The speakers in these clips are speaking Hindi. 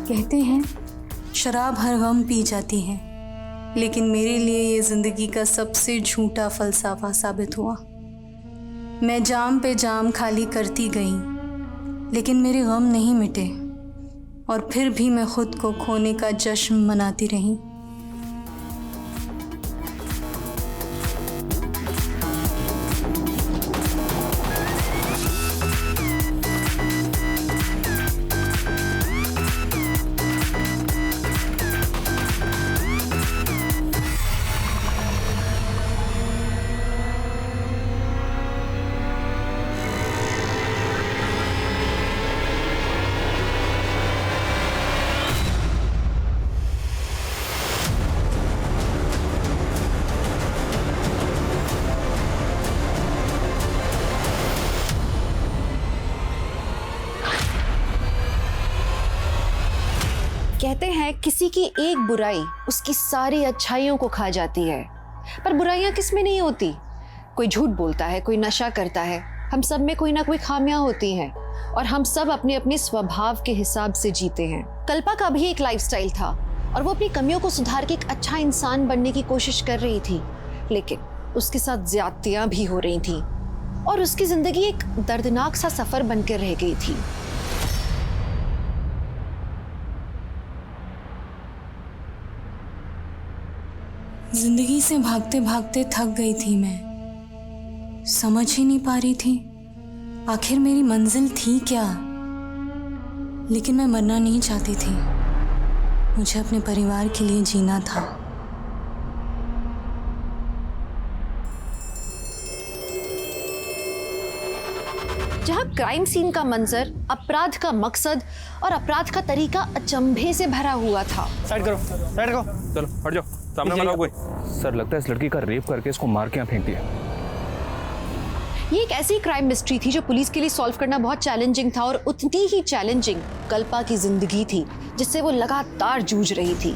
कहते हैं शराब हर गम पी जाती है, लेकिन मेरे लिए ये ज़िंदगी का सबसे झूठा फ़लसफ़ा साबित हुआ। मैं जाम पे जाम खाली करती गई, लेकिन मेरे गम नहीं मिटे और फिर भी मैं खुद को खोने का जश्न मनाती रही। कहते हैं किसी की एक बुराई उसकी सारी अच्छाइयों को खा जाती है, पर बुराइयां किस में नहीं होती। कोई झूठ बोलता है, कोई नशा करता है, हम सब में कोई ना कोई खामियां होती हैं और हम सब अपने अपने स्वभाव के हिसाब से जीते हैं। कल्पा का भी एक लाइफस्टाइल था और वो अपनी कमियों को सुधार के एक अच्छा इंसान बनने की कोशिश कर रही थी, लेकिन उसके साथ ज्यादतियां भी हो रही थी और उसकी जिंदगी एक दर्दनाक सा सफर बनकर रह गई थी। जिंदगी से भागते भागते थक गई थी मैं, समझ ही नहीं पा रही थी आखिर मेरी मंजिल थी क्या। लेकिन मैं मरना नहीं चाहती थी, मुझे अपने परिवार के लिए जीना था। जहां क्राइम सीन का मंजर, अपराध का मकसद और अपराध का तरीका अचंभे से भरा हुआ था। साइड करो, साइड करो, चलो हट जाओ, सामने मत आओ कोई। सर लगता है इस लड़की का रेप करके इसको मार के यहाँ फेंक दिया। ये एक ऐसी क्राइम मिस्ट्री थी जो पुलिस के लिए सॉल्व करना बहुत चैलेंजिंग था और उतनी ही चैलेंजिंग कल्पा की जिंदगी थी जिससे वो लगातार जूझ रही थी।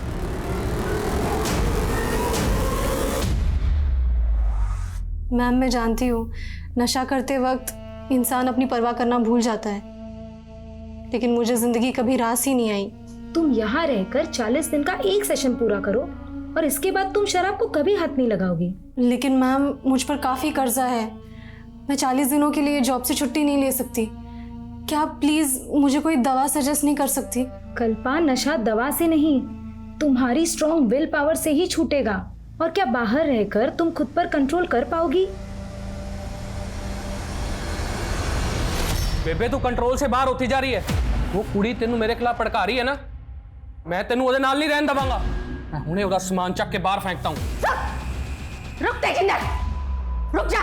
मैम मैं जानती हूँ नशा करते वक्त इंसान अपनी परवाह करना भूल जाता है, लेकिन मुझे जिंदगी कभी रास ही नहीं आई। तुम यहाँ रहकर 40 दिन का एक सेशन पूरा करो और इसके बाद तुम शराब को कभी हाथ नहीं लगाओगी। लेकिन मैम मुझ पर काफ़ी कर्जा है, मैं 40 दिनों के लिए जॉब से छुट्टी नहीं ले सकती। क्या आप प्लीज़ मुझे कोई दवा सजेस्ट नहीं कर सकती? कल्पा, नशा दवा से नहीं, तुम्हारी स्ट्रॉन्ग विल पावर से ही छूटेगा। और क्या बाहर रहकर तुम खुद पर कंट्रोल कर पाओगी? बेबे तू कंट्रोल से बाहर होती जा रही है। वो कुड़ी तेनू मेरे खिलाफ भड़का रही है ना, मैं तेनू ओदे नाल नहीं रहन दवांगा। मैं हुणे ओदा सामान चक के बाहर फेंकता हूं। रुक तेजिंदर, रुक जा।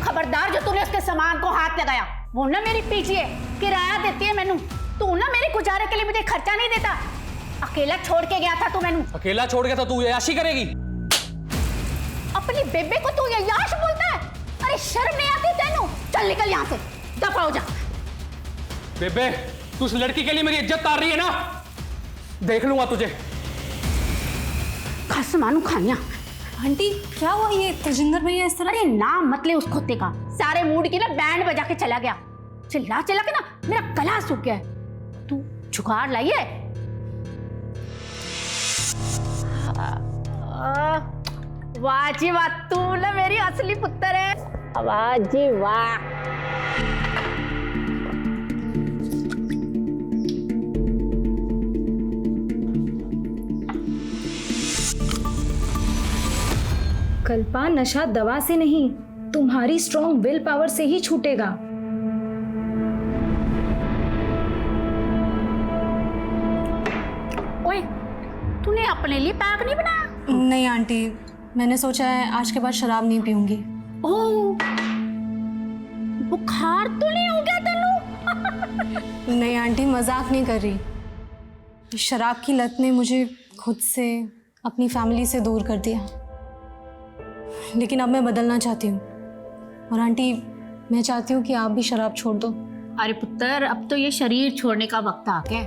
खबरदार जो तूने उसके सामान को हाथ लगाया, वो ना मेरी पीछे है, किराया देती है मैनू। तू ना मेरे गुजारे के लिए मुझे खर्चा नहीं देता। अकेला छोड़ के गया था तू मैनू। अकेला छोड़ गया था तू याशी करेगी? अपनी बेबे को तू याश बोलता है? अरे शर्म नहीं आती तेनू? चल निकल यहाँ से, दफा हो जा। बेबे तू उस लड़की के लिए मेरी इज्जत तार रही है ना, देख लूंगा तुझे। खस मानू खानिया। आंटी क्या हुआ, ये तेजिंदर भैया इस तरह? अरे नाम मत ले उस कुत्ते का, सारे मूड की ना बैंड बजा के चला गया। चिल्ला चिल्ला के ना मेरा गला सूख गया है। तू जुगाड़ लाई है? वाह जी वाह, तू ना मेरी असली पुत्र है। वाह जी वाह। कल्पा, नशा दवा से नहीं, तुम्हारी स्ट्रॉन्ग विल पावर से ही छूटेगा। ओए, तूने अपने लिए पैक नहीं बनाया? नहीं आंटी, मैंने सोचा है आज के बाद शराब नहीं पीऊंगी। ओह, बुखार तो नहीं हो गया तेनू? नहीं आंटी, मजाक नहीं कर रही। शराब की लत ने मुझे खुद से, अपनी फैमिली से दूर कर दिया, लेकिन अब मैं बदलना चाहती हूँ। और आंटी मैं चाहती हूँ कि आप भी शराब छोड़ दो। अरे पुत्र, अब तो ये शरीर छोड़ने का वक्त आ गया।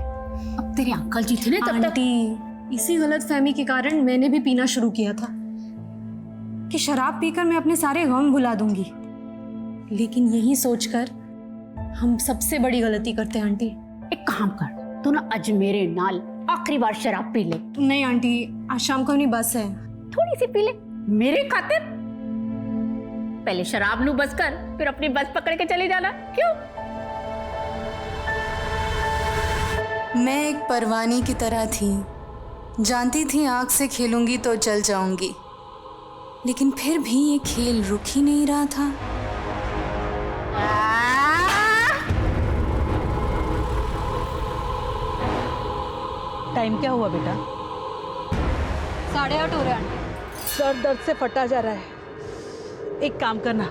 अब तेरे अंकल जी थे ना तब तक। आंटी इसी गलत फहमी के कारण मैंने भी पीना शुरू किया था कि शराब पीकर मैं अपने सारे गम भुला दूंगी, लेकिन यही सोचकर हम सबसे बड़ी गलती करते हैं आंटी। एक काम कर, तू ना आज मेरे नाल आखिरी बार शराब पी ले। नहीं आंटी, आज शाम को अपनी बस है। थोड़ी सी पी ले मेरे खातिर। पहले शराब नू बस कर, फिर अपनी बस पकड़ के चली जाना। क्यों? मैं एक परवानी की तरह थी, जानती थी आग से खेलूंगी तो जल जाऊंगी, लेकिन फिर भी ये खेल रुक ही नहीं रहा था। टाइम क्या हुआ बेटा? 8:30 हो रहे हैं। सर दर्द से फटा जा रहा है। एक काम करना,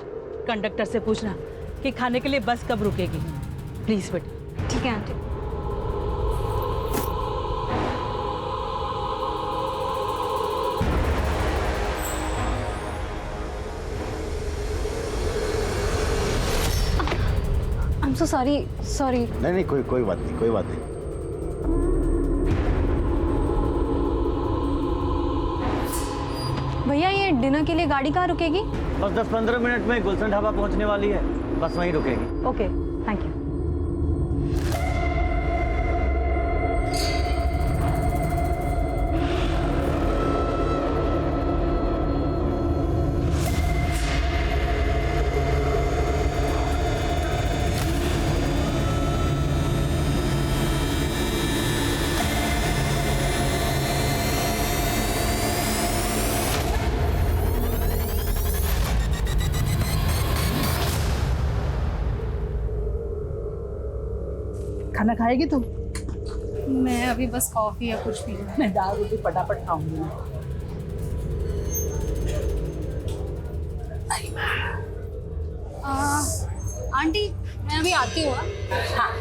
कंडक्टर से पूछना कि खाने के लिए बस कब रुकेगी। प्लीज बेटा। ठीक है आंटी। I'm so sorry. नहीं नहीं, कोई बात नहीं, कोई बात नहीं। भैया ये डिनर के लिए गाड़ी कहाँ रुकेगी? बस 10-15 मिनट में गुलशन ढाबा पहुंचने वाली है, बस वहीं रुकेगी। Okay, thank you. खाना खाएगी तुम? मैं अभी बस कॉफी या कुछ पी लूं। मैं दाल रोटी फटाफट खाऊंगी। आंटी मैं अभी आती हूँ। हाँ।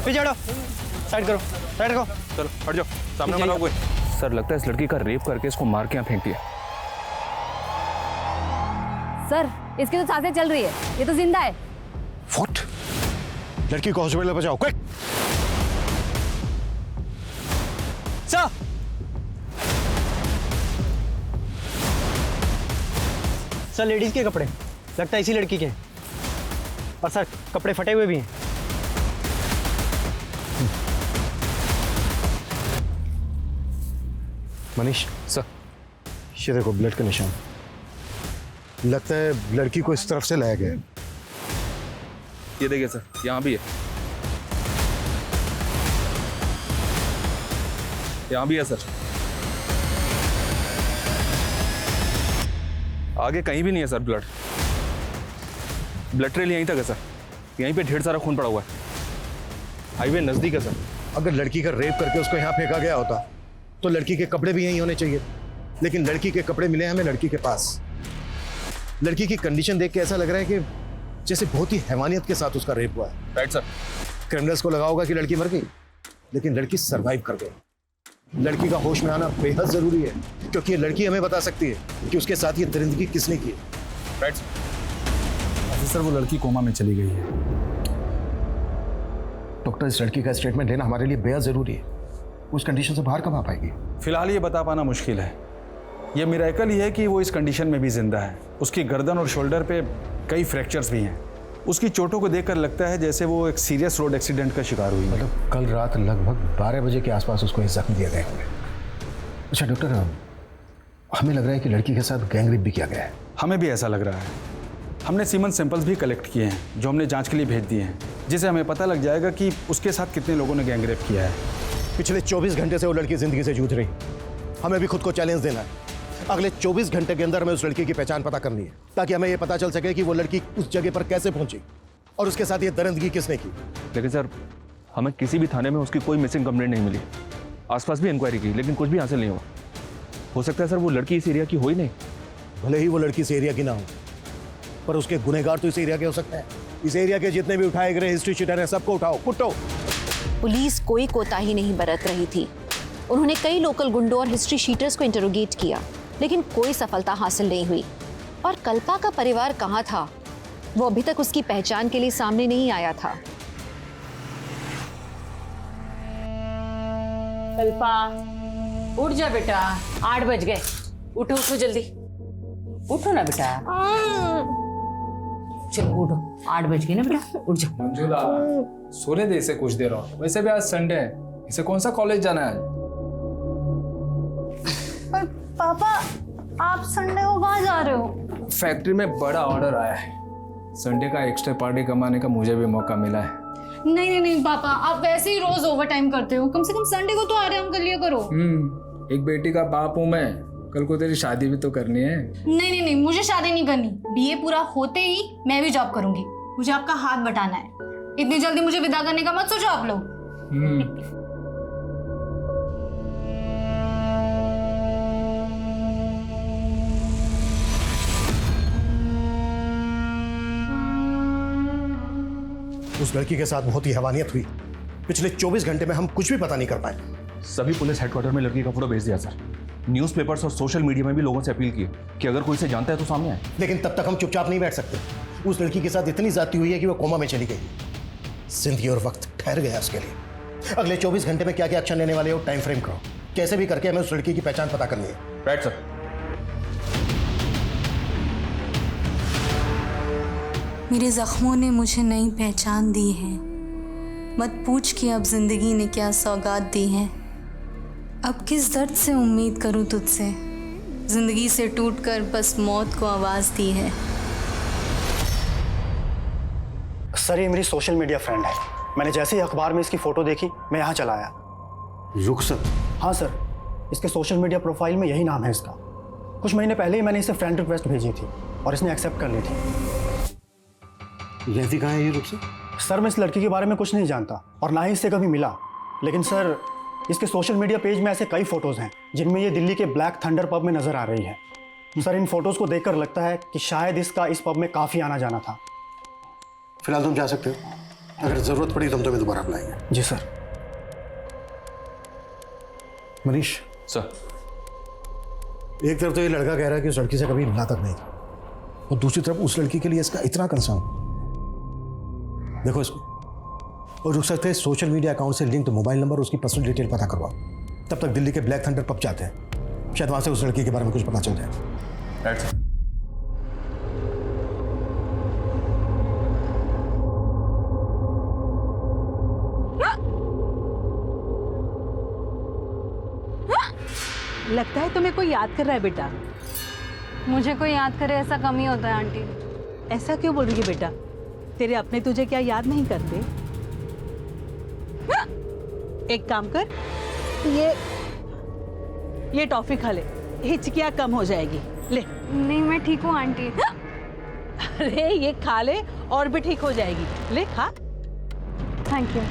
पीछे हटो, साइड करो, साइड करो। चलो हट जाओ, सामने वाला कोई। सर लगता है इस लड़की का रेप करके इसको मार के यहाँ फेंक दिया। सर इसकी तो सांसें चल रही है, ये तो जिंदा है। What? लड़की को हॉस्पिटल पहुंचाओ, क्विक। सर सर लेडीज के कपड़े लगता है इसी लड़की के हैं। और सर कपड़े फटे हुए भी हैं। मनीष सर ये देखो ब्लड का निशान, लगता है लड़की को इस तरफ से लाया गया है। ये देखिए सर, यहाँ भी है, यहाँ भी है सर। आगे कहीं भी नहीं है सर ब्लड ट्रेल यहीं तक है सर। यहीं पे ढेर सारा खून पड़ा हुआ है। हाईवे नजदीक है सर। अगर लड़की का रेप करके उसको यहाँ फेंका गया होता तो लड़की के कपड़े भी यहीं होने चाहिए, लेकिन लड़की के कपड़े मिले हमें लड़की के पास। लड़की की कंडीशन देख के ऐसा लग रहा है कि जैसे बहुत ही हैवानियत के साथ उसका रेप हुआ है। Right sir. क्रिमिनल्स को लगा होगा कि लड़की मर गई, लेकिन लड़की सरवाइव कर गई। लड़की का होश में आना बेहद जरूरी है, क्योंकि ये लड़की हमें बता सकती है कि उसके साथ ये दरिंदगी किसने की। राइट सर, वो लड़की कोमा में चली गई है। डॉक्टर इस लड़की का स्टेटमेंट लेना हमारे लिए बेहद जरूरी है। उस कंडीशन से बाहर कब आ पाएगी? फिलहाल ये बता पाना मुश्किल है। ये मिरेकल ही है कि वो इस कंडीशन में भी जिंदा है। उसकी गर्दन और शोल्डर पे कई फ्रैक्चर्स भी हैं। उसकी चोटों को देखकर लगता है जैसे वो एक सीरियस रोड एक्सीडेंट का शिकार हुई है। मतलब कल रात लगभग 12 बजे के आसपास उसको ये जख्म दिए गए होंगे। अच्छा डॉक्टर, हमें लग रहा है कि लड़की के साथ गैंग रेप भी किया गया है। हमें भी ऐसा लग रहा है। हमने सीमन सैंपल्स भी कलेक्ट किए हैं जो हमने जांच के लिए भेज दिए हैं, जिससे हमें पता लग जाएगा कि उसके साथ कितने लोगों ने गैंग रेप किया है। पिछले 24 घंटे से वो लड़की जिंदगी से जूझ रही, हमें भी खुद को चैलेंज देना है। अगले 24 घंटे के अंदर हमें उस लड़की की पहचान पता करनी है, ताकि हमें यह पता चल सके कि वो लड़की उस जगह पर कैसे पहुंची और उसके साथ ये दरिंदगी किसने की। लेकिन सर, हमें किसी भी थाने में उसकी कोई मिसिंग कंप्लेंट नहीं मिली। आसपास भी इंक्वायरी की लेकिन कुछ भी हासिल नहीं हुआ। हो सकता है सर वो लड़की इस एरिया की हो ही नहीं। भले ही वो लड़की इस एरिया की ना हो, पर उसके गुनहगार तो इस एरिया के हो सकते हैं। इस एरिया के जितने भी उठाए गए हिस्ट्री शीटर हैं, सबको उठाओ, कुटो। पुलिस कोई कोताही नहीं बरत रही थी। उन्होंने कई लोकल गुंडों और हिस्ट्री शीटर्स को इंटरोगेट किया, लेकिन कोई सफलता हासिल नहीं हुई। और कल्पा का परिवार कहाँ था, वो अभी तक उसकी पहचान के लिए सामने नहीं आया था। कल्पा, उठ जा बेटा, 8 बज गए। उठो उठो जल्दी, उठो ना बेटा। चलो उठो, 8 बज गए ना बेटा, उठ जाओ। मंजुला, सोने दे इसे कुछ देर और। वैसे भी आज संडे है, इसे कौन सा कॉलेज जाना है? पर पापा, आप संडे को कहाँ जा रहे हो? फैक्ट्री में बड़ा ऑर्डर आया है, संडे का एक्स्ट्रा पार्टी कमाने का मुझे भी मौका मिला है। नहीं नहीं पापा, आप वैसे ही रोज ओवर टाइम करते हो, कम से कम संडे को तो आराम कर लिया करो। एक बेटी का बाप हूँ मैं, कल को तेरी शादी भी तो करनी है। नहीं, मुझे शादी नहीं करनी। बीए पूरा होते ही मैं भी जॉब करूंगी। मुझे आपका हाथ बटाना है। इतनी जल्दी मुझे विदा करने का मत सोचो आप लोग। उस लड़की के साथ बहुत ही हैवानियत हुई। पिछले 24 घंटे में हम कुछ भी पता नहीं कर पाए। सभी पुलिस हेडक्वार्टर में लड़की का फोटो भेज दिया सर। न्यूज़पेपर्स और सोशल मीडिया में भी लोगों से अपील की कि अगर कोई इसे जानता है तो सामने आए। लेकिन तब तक हम चुपचाप नहीं बैठ सकते। उस लड़की के साथ इतनी ज्यादती हुई है कि वो कोमा में चली गई। जिंदगी और वक्त ठहर गया उसके लिए। अगले 24 घंटे में क्या क्या एक्शन लेने वाले हो, टाइम फ्रेम करो। कैसे भी करके हमें उस लड़की की पहचान पता करनी है। Right sir. मेरे जख्मों ने मुझे नई पहचान दी है। मत पूछ कि अब जिंदगी ने क्या सौगात दी है। अब किस दर्द से उम्मीद करूं तुझसे, जिंदगी से टूटकर बस मौत को आवाज दी है। सर, ये मेरी सोशल मीडिया फ्रेंड है। मैंने जैसे ही अखबार में इसकी फोटो देखी, मैं यहाँ चला आया। रुखसत? हाँ सर, इसके सोशल मीडिया प्रोफाइल में यही नाम है इसका। कुछ महीने पहले ही मैंने इसे फ्रेंड रिक्वेस्ट भेजी थी और इसने एक्सेप्ट कर ली थी। रहती कहाँ है ये रुखसत? सर, मैं इस लड़की के बारे में कुछ नहीं जानता और ना ही इससे कभी मिला। लेकिन सर, इसके सोशल मीडिया पेज में ऐसे कई फोटोज़ हैं जिनमें ये दिल्ली के ब्लैक थंडर पब में नज़र आ रही है। सर, इन फोटोज़ को देखकर लगता है कि शायद इसका इस पब में काफ़ी आना जाना था। फिलहाल तुम जा सकते हो, अगर जरूरत पड़ी तो हम तुम्हें दोबारा बुलाएंगे। जी सर। मनीष सर, एक तरफ तो ये लड़का कह रहा है कि उस लड़की से कभी मिला तक नहीं था, और दूसरी तरफ उस लड़की के लिए इसका इतना कंसर्न। देखो इसको, और रुक सकते हैं सोशल मीडिया अकाउंट से लिंक्ड मोबाइल नंबर, उसकी पर्सनल डिटेल पता करवाओ। तब तक दिल्ली के ब्लैक थंडर पब जाते हैं, शायद वहां से उस लड़की के बारे में कुछ पता चल जाए। Right sir. लगता है तुम्हें कोई याद कर रहा है बेटा। मुझे कोई याद करे ऐसा कम ही होता है आंटी। ऐसा क्यों बोल रही है बेटा? तेरे अपने तुझे क्या याद नहीं करते? एक काम कर, ये टॉफी खा ले, हिचकियाँ कम हो जाएगी। ले। नहीं, मैं ठीक हूँ आंटी। अरे ये खा ले और भी ठीक हो जाएगी। ले खा। Thank you.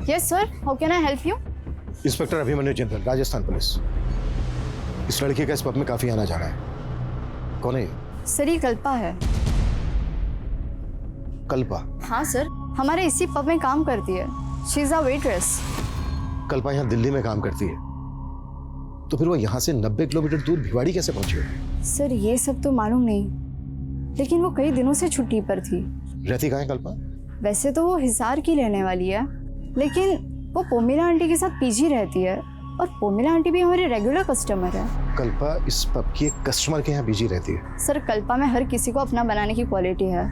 Yes sir, how can I help you? Inspector Abhimanyu Jindal, Rajasthan police. इस लड़के का इस पब में काफी आना जाना है। कौन है ये? सर, ये कल्पा है। कल्पा? हाँ सर, हमारे इसी पब में काम करती है। She is a waitress. Kalpa यहाँ दिल्ली में काम करती है, तो फिर वो यहाँ से 90 किलोमीटर दूर भिवाड़ी कैसे पहुंची हो? सर ये सब तो मालूम नहीं, लेकिन वो कई दिनों से छुट्टी पर थी। रहती कहाँ है कल्पा? वैसे तो वो हिसार की रहने वाली है, लेकिन वो पोमिला आंटी के साथ पीजी रहती है, और पोमिला आंटी भी हमारे रेगुलर कस्टमर है। कल्पा इस पब की एक कस्टमर के यहाँ बिजी रहती है। सर कल्पा में हर किसी को अपना बनाने की क्वालिटी है,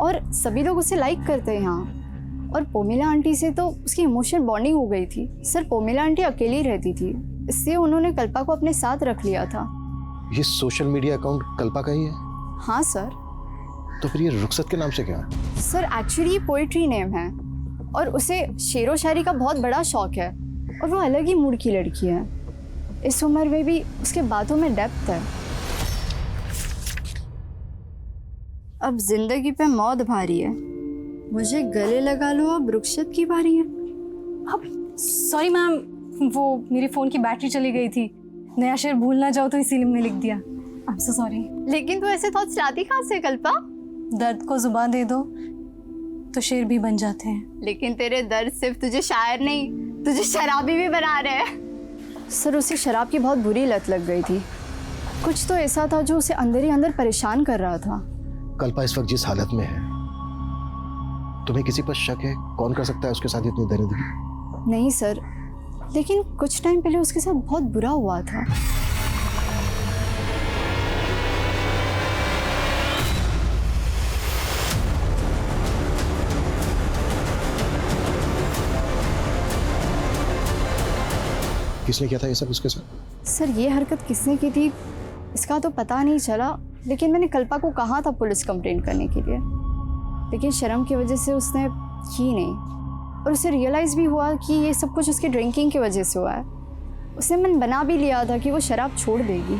और सभी लोग उसे लाइक करते हैं यहाँ। और पोमिला आंटी से तो उसकी इमोशनल बॉन्डिंग हो गई थी। सर पोमिला आंटी अकेली रहती थी, इसलिए उन्होंने कल्पा को अपने साथ रख लिया था। ये सोशल मीडिया अकाउंट कल्पा का ही है? हाँ सर। तो फिर ये रुखसत के नाम से क्या है? सर एक्चुअली ये पोइट्री नेम है, और उसे शेरो शायरी का बहुत बड़ा शौक है, और वो अलग ही मूड की लड़की है। इस उम्र में भी उसके बातों में डेप्थ है। अब जिंदगी पे मौत भारी है, मुझे गले लगा लो, अब रुखसत की बारी है। अब सॉरी मैम, वो मेरी फ़ोन की बैटरी चली गई थी, नया शेर भूल ना जाओ तो इसीलिए मैंने लिख दिया। I am so sorry. लेकिन तू ऐसे थॉट्स लाती कहाँ से कल्पा? दर्द को जुबान दे दो तो शेर भी बन जाते हैं। लेकिन तेरे दर्द सिर्फ तुझे शायर नहीं, तुझे शराबी भी बना रहे हैं। सर उसे शराब की बहुत बुरी लत लग गई थी। कुछ तो ऐसा था जो उसे अंदर ही अंदर परेशान कर रहा था। कल्पा इस वक्त जिस हालत में है, तुम्हें किसी पर शक है? कौन कर सकता है उसके साथ इतनी दरिद्री? नहीं सर, लेकिन कुछ टाइम पहले उसके साथ बहुत बुरा हुआ था। किसने किया था ये सब उसके साथ? सर ये हरकत किसने की थी इसका तो पता नहीं चला, लेकिन मैंने कल्पा को कहा था पुलिस कंप्लेंट करने के लिए, लेकिन शर्म की वजह से उसने की नहीं। और उसे रियलाइज़ भी हुआ कि ये सब कुछ उसकी ड्रिंकिंग की वजह से हुआ है। उसने मन बना भी लिया था कि वो शराब छोड़ देगी।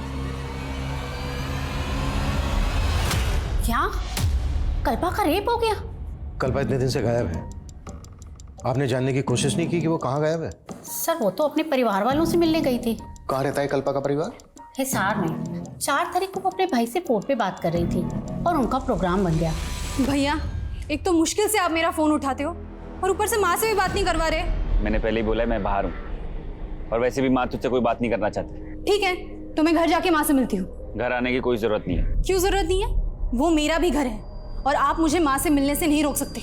क्या कल्पा का रेप हो गया? कल्पा इतने दिन से गायब है, आपने जानने की कोशिश नहीं की कि वो कहाँ गायब है? सर वो तो अपने परिवार वालों से मिलने गई थी। कहाँ रहता है कल्पा का परिवार? हिसार में। 4 तारीख को वो अपने भाई से फोन पे बात कर रही थी और उनका प्रोग्राम बन गया। भैया एक तो मुश्किल से आप मेरा फ़ोन उठाते हो, और ऊपर से माँ से भी बात नहीं करवा रहे। मैंने पहले ही बोला है मैं बाहर हूँ, और वैसे भी माँ तुझसे कोई बात नहीं करना चाहती। ठीक है, तो मैं घर जाके माँ से मिलती हूँ। घर आने की कोई जरूरत नहीं है। क्यों जरूरत नहीं है? वो मेरा भी घर है, और आप मुझे माँ से मिलने से नहीं रोक सकते।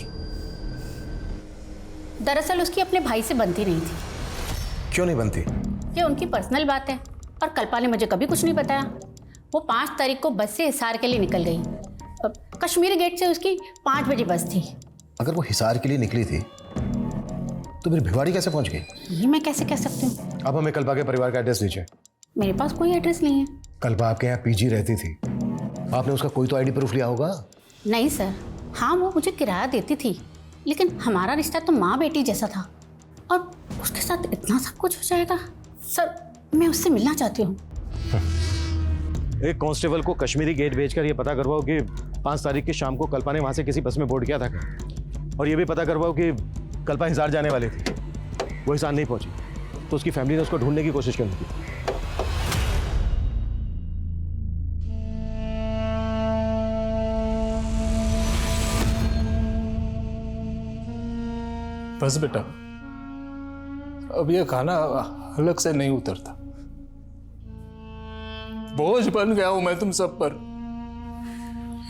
दरअसल उसकी अपने भाई से बनती नहीं थी। क्यों नहीं बनती? ये उनकी पर्सनल बात है, और कल्पा ने मुझे कभी कुछ नहीं बताया। वो 5 तारीख को बस से हिसार के लिए निकल गई। कश्मीरी गेट से उसकी 5 बजे बस थी। अगर वो हिसार के लिए निकली थी तो फिर भिवाड़ी कैसे पहुंच गई? ये मैं कैसे कह सकती हूँ? अब हमें कल्पा के परिवार का एड्रेस दीजिए। मेरे पास कोई एड्रेस नहीं है। कल्पा आपके यहाँ पीजी रहती थी, आपने उसका कोई तो आईडी प्रूफ लिया होगा? नहीं सर, हाँ वो मुझे किराया देती थी, लेकिन हमारा रिश्ता तो माँ बेटी जैसा था, और उसके साथ इतना सब कुछ हो जाएगा। सर मैं उससे मिलना चाहती हूँ। एक कांस्टेबल को कश्मीरी गेट भेजकर ये पता करवाओ कि 5 तारीख की शाम को कल्पा ने वहां से किसी बस में बोर्ड किया था, और ये भी पता करवाओ कि कल्पा हिसार जाने वाली थी, वो हिसार नहीं पहुंची, तो उसकी फैमिली ने उसको ढूंढने की कोशिश करनी थी। बस बेटा, अब ये खाना हलक से नहीं उतरता। बोझ बन गया हूं मैं तुम सब पर।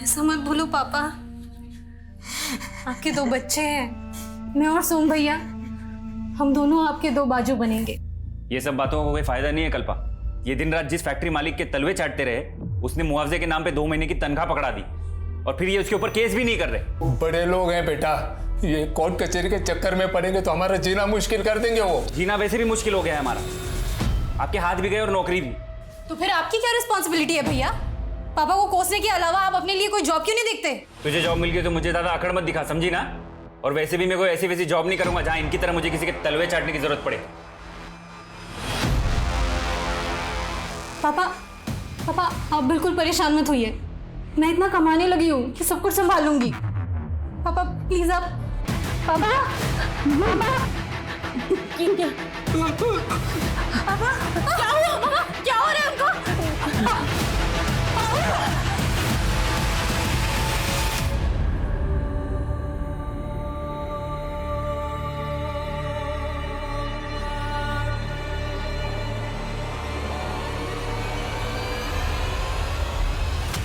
ऐसा मत भूलो पापा, आपके 2 बच्चे हैं, मैं और सोम भैया, हम दोनों आपके 2 बाजू बनेंगे। ये सब बातों का कोई फायदा नहीं है कल्पा। ये दिन रात जिस फैक्ट्री मालिक के तलवे चाटते रहे, उसने मुआवजे के नाम पे 2 महीने की तनख्वाह पकड़ा दी, और फिर ये उसके ऊपर केस भी नहीं कर रहे। बड़े लोग हैं बेटा, ये कोर्ट कचहरी के चक्कर में पड़ेंगे तो हमारा जीना मुश्किल कर देंगे। वो जीना वैसे भी मुश्किल हो गया है हमारा, आपके हाथ भी गए और नौकरी भी। तो फिर आपकी क्या रिस्पॉन्सिबिलिटी है भैया? पापा को कोसने के अलावा आप अपने लिए कोई जॉब क्यों नहीं देखते? तुझे जॉब मिल गई तो मुझे ज्यादा अकड़ मत दिखा, समझी ना? और वैसे भी मैं कोई ऐसी वैसी जॉब नहीं करूंगा जहां इनकी तरह मुझे किसी के तलवे चाटने की जरूरत पड़े। पापा आप बिल्कुल परेशान मत होइए, मैं इतना कमाने लगी हूँ कि सब कुछ संभालूंगी। पापा प्लीज आप, पापा क्या हो रहा है उनको?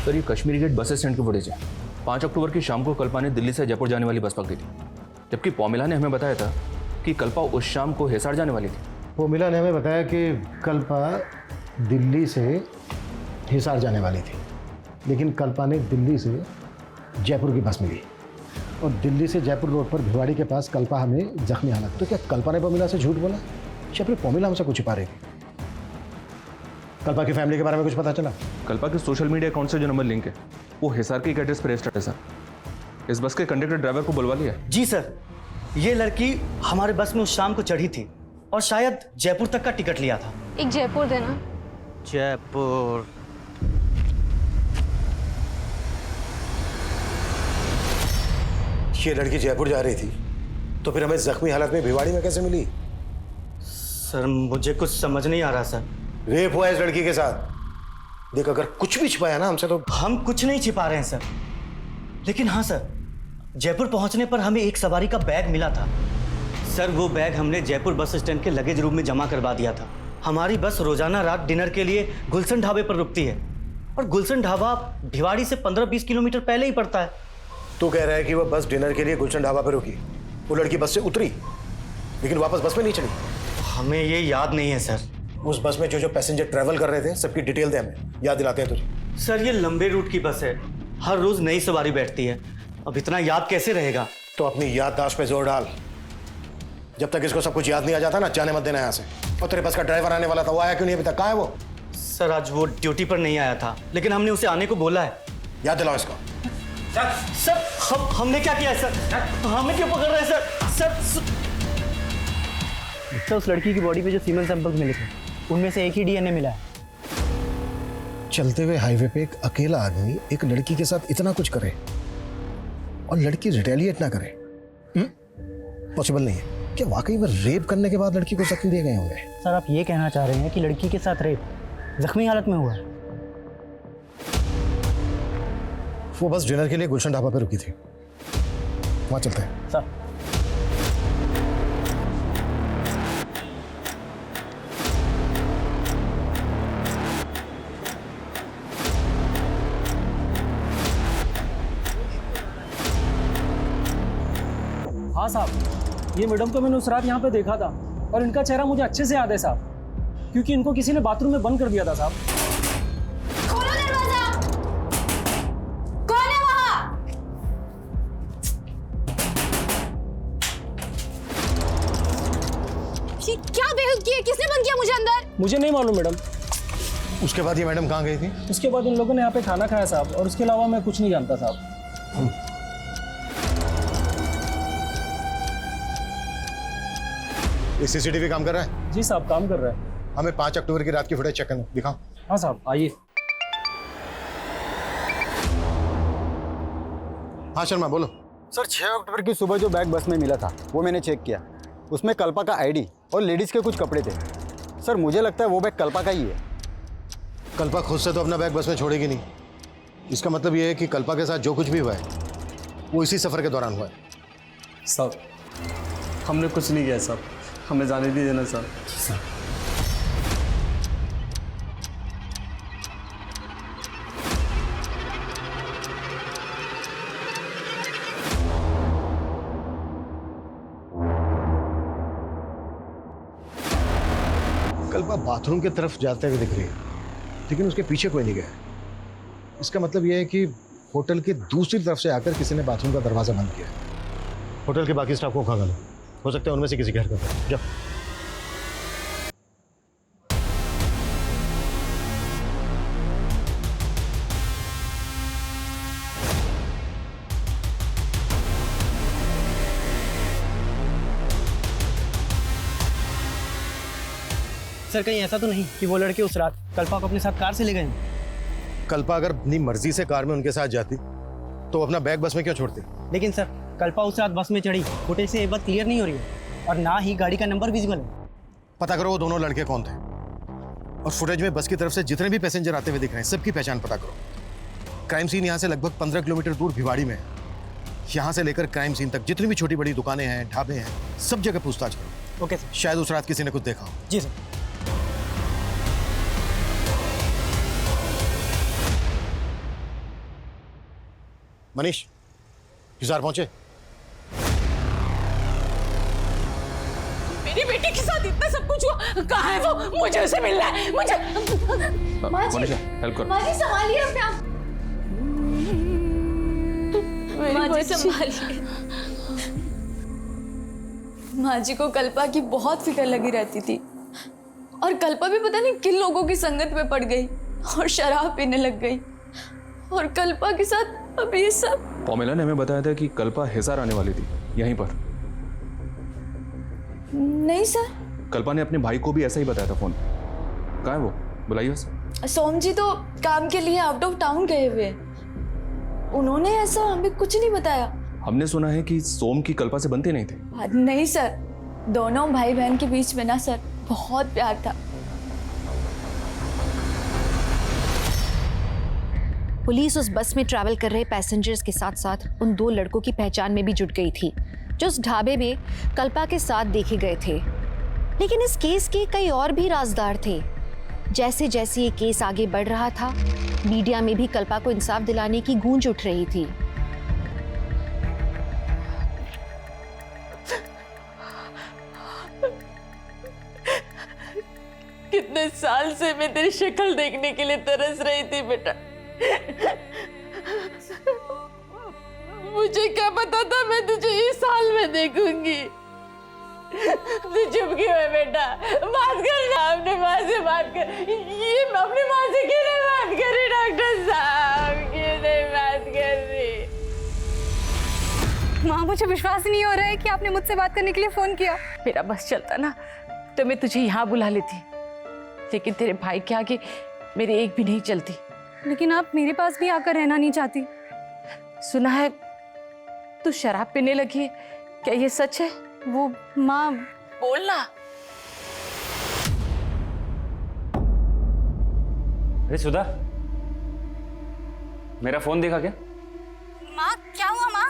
सर ये कश्मीरी गेट बस स्टैंड की फुटेज है। 5 अक्टूबर की शाम को कल्पा ने दिल्ली से जयपुर जाने वाली बस पकड़ी थी, जबकि पौमिला ने हमें बताया था कि कल्पा उस शाम को हिसार जाने वाली थी। पोमिला ने हमें बताया कि कल्पा दिल्ली से हिसार जाने वाली थी, लेकिन कल्पा ने दिल्ली से जयपुर की बस मिली और दिल्ली से जयपुर रोड पर भिवाड़ी के पास कल्पा हमें जख्मी हालत। तो क्या कल्पा ने पोमिला से झूठ बोला या फिर पोमिला हमसे कुछ छिपा रही थी? कल्पा की फैमिली के बारे में कुछ पता चला? कल्पा के सोशल मीडिया अकाउंट से जो नंबर लिंक है वो हिसार के एड्रेस पर रजिस्टर्ड है सर। इस बस के कंडक्टर ड्राइवर को बुलवा लिया। जी सर, ये लड़की हमारे बस में उस शाम को चढ़ी थी और शायद जयपुर तक का टिकट लिया था। एक जयपुर देना। जयपुर। ये लड़की जयपुर जा रही थी तो फिर हमें जख्मी हालत में भिवाड़ी में कैसे मिली? सर मुझे कुछ समझ नहीं आ रहा सर। रेप हुआ इस लड़की के साथ। देख अगर कुछ भी छिपाया ना हमसे तो। हम कुछ नहीं छिपा रहे हैं सर, लेकिन हाँ सर, जयपुर पहुंचने पर हमें एक सवारी का बैग मिला था। सर वो बैग हमने जयपुर बस स्टैंड के लगेज रूम में जमा करवा दिया था। हमारी बस रोजाना रात डिनर के लिए गुलशन ढाबे पर रुकती है और गुलशन ढाबा भिवाड़ी से 15-20 किलोमीटर पहले ही पड़ता है। तू कह रहा है कि वो बस डिनर के लिए गुलशन ढाबा पर रुकी, वो लड़की बस से उतरी लेकिन वापस बस में नहीं चढ़ी? हमें ये याद नहीं है सर। उस बस में जो पैसेंजर ट्रैवल कर रहे थे सबकी डिटेल दे, हमें याद दिलाते हैं तुझे। सर ये लंबे रूट की बस है, हर रोज नई सवारी बैठती है, अब इतना याद कैसे रहेगा? तो अपनी याददाश्त पे जोर डाल। जब तक इसको सब कुछ याद नहीं आ जाता ना, जाने मत देना यहाँ से। और तेरे बस का ड्राइवर आने वाला था, वो आया क्यों नहीं अभी तक? कहाँ है वो? सर आज वो ड्यूटी पर नहीं आया था, लेकिन हमने उसे आने को बोला है। याद दिलाओ इसको। सर हमने क्या किया है सर? हमें क्यों पकड़ रहे हैं सर? सर उस लड़की की बॉडी पे जो सीमेन सैंपल्स मिले थे उनमें से एक ही डीएनए मिला है। चलते हुए हाईवे पे एक अकेला आदमी एक लड़की के साथ इतना कुछ करे और लड़की रिटेलिएट ना करे, पॉसिबल नहीं है। क्या वाकई में रेप करने के बाद लड़की को जख्म दिए गए होंगे? सर आप ये कहना चाह रहे हैं कि लड़की के साथ रेप जख्मी हालत में हुआ है? वो बस डिनर के लिए गुलशन ढाबा पे रुकी थी, वहां चलते हैं। सर हाँ साहब, ये मैडम को मैंने उस रात यहाँ पे देखा था और इनका चेहरा मुझे अच्छे से याद है साहब, क्योंकि इनको किसी ने बाथरूम में बंद कर दिया था साहब। खोलो दरवाजा। कौन है वहां? क्या बेहुद किया? किसने बंद किया मुझे अंदर? मुझे नहीं मालूम मैडम। उसके बाद ये मैडम कहाँ गई थी? उसके बाद इन लोगों ने यहाँ पे खाना खाया साहब, और उसके अलावा मैं कुछ नहीं जानता साहब। ये सीसीटीवी काम कर रहा है? जी साहब काम कर रहा है। हमें 5 अक्टूबर की रात की फुटेज चेक करना, दिखाओ। हाँ साहब आइए। हाँ शर्मा बोलो। सर 6 अक्टूबर की सुबह जो बैग बस में मिला था वो मैंने चेक किया, उसमें कल्पा का आईडी और लेडीज़ के कुछ कपड़े थे। सर मुझे लगता है वो बैग कल्पा का ही है। कल्पा खुद से तो अपना बैग बस में छोड़ेगी नहीं, इसका मतलब ये है कि कल्पा के साथ जो कुछ भी हुआ है वो इसी सफ़र के दौरान हुआ है। साहब हमने कुछ नहीं किया साहब, हमें जाने दीजिए ना सर। कल्पा बाथरूम की तरफ जाते हुए दिख रही है, लेकिन उसके पीछे कोई नहीं गया। इसका मतलब यह है कि होटल के दूसरी तरफ से आकर किसी ने बाथरूम का दरवाजा बंद किया। होटल के बाकी स्टाफ को खंगालो, हो सकता है उनमें से किसी की हरकत है। जाओ। सर कहीं ऐसा तो नहीं कि वो लड़के उस रात कल्पा को अपने साथ कार से ले गए? कल्पा अगर अपनी मर्जी से कार में उनके साथ जाती तो अपना बैग बस में क्यों छोड़ती? लेकिन सर कल्पा उस रात बस में चढ़ी, फुटेज से ये बात क्लियर नहीं हो रही है और ना ही गाड़ी का नंबर विजिबल है। पता करो वो दोनों लड़के कौन थे और फुटेज में बस की तरफ से जितने भी पैसेंजर आते हुए दिख रहे हैं सबकी पहचान पता करो। क्राइम सीन यहाँ से लगभग 15 किलोमीटर दूर भिवाड़ी में है। यहाँ से लेकर क्राइम सीन तक जितनी भी छोटी बड़ी दुकानें हैं, ढाबे हैं, सब जगह पूछताछ करो। Okay sir. शायद उस रात किसी ने कुछ देखा हो। जी सर। मनीष, हिसार पहुंचे? मेरी बेटी के साथ इतना सब कुछ हुआ, कहाँ है वो? मुझे उसे मिलना है, मुझे। मनीषा हेल्प करो। माँ जी संभालिए अपने आप। माँ जी संभालिए। माँ जी को कल्पा की बहुत फिक्र लगी रहती थी और कल्पा भी पता नहीं किन लोगों की संगत में पड़ गई और शराब पीने लग गई और कल्पा के साथ अब ये सब। पॉमेला ने हमें बताया था कि कल्पा हिसार आने वाली थी यहीं पर। नहीं सर, कल्पा ने अपने भाई को भी ऐसा ही बताया था फोन। कहाँ है वो? बुलाइए उसे। सोम जी तो काम के लिए आउट ऑफ टाउन गए हुए, उन्होंने ऐसा हमें कुछ नहीं बताया। हमने सुना है कि सोम की कल्पा से बनती नहीं थी। नहीं सर, दोनों भाई बहन के बीच में ना सर बहुत प्यार था। पुलिस उस बस में ट्रैवल कर रहे पैसेंजर्स के साथ साथ उन 2 लड़कों की पहचान में भी जुट गई थी जो उस ढाबे में कल्पा के साथ देखे गए थे। लेकिन इस केस के कई और भी राजदार थे। जैसे जैसे ये केस आगे बढ़ रहा था, मीडिया में भी कल्पा को इंसाफ दिलाने की गूंज उठ रही थी। कितने साल से मैं तेरी शक्ल देखने के लिए तरस रही थी बेटा। मुझे क्या पता था मैं तुझे इस साल में देखूंगी। तू चुप क्यों है बेटा? बात कर ना, अपने माँ से बात कर। ये अपनी माँ से क्यों नहीं बात कर रही डॉक्टर साहब? क्यों नहीं बात कर रही? माँ, मुझे विश्वास नहीं हो रहा है कि आपने मुझसे बात करने के लिए फोन किया। मेरा बस चलता ना तो मैं तुझे यहाँ बुला लेती, लेकिन तेरे भाई के आगे मेरी एक भी नहीं चलती। लेकिन आप मेरे पास भी आकर रहना नहीं चाहती। सुना है तू शराब पीने लगी है, क्या ये सच है? वो माँ, बोलना। अरे सुधा, मेरा फोन देखा क्या? माँ क्या हुआ? माँ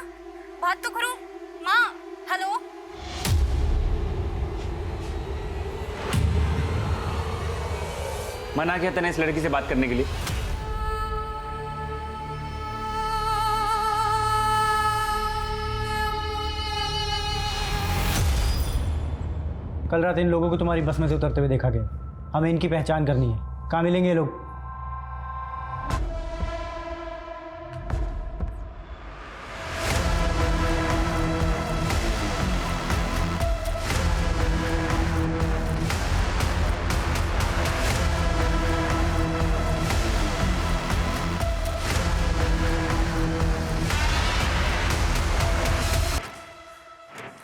बात तो करो। माँ हेलो। मना किया तूने इस लड़की से बात करने के लिए? कल रात इन लोगों को तुम्हारी बस में से उतरते हुए देखा गया। हमें इनकी पहचान करनी है। कहाँ मिलेंगे ये लोग?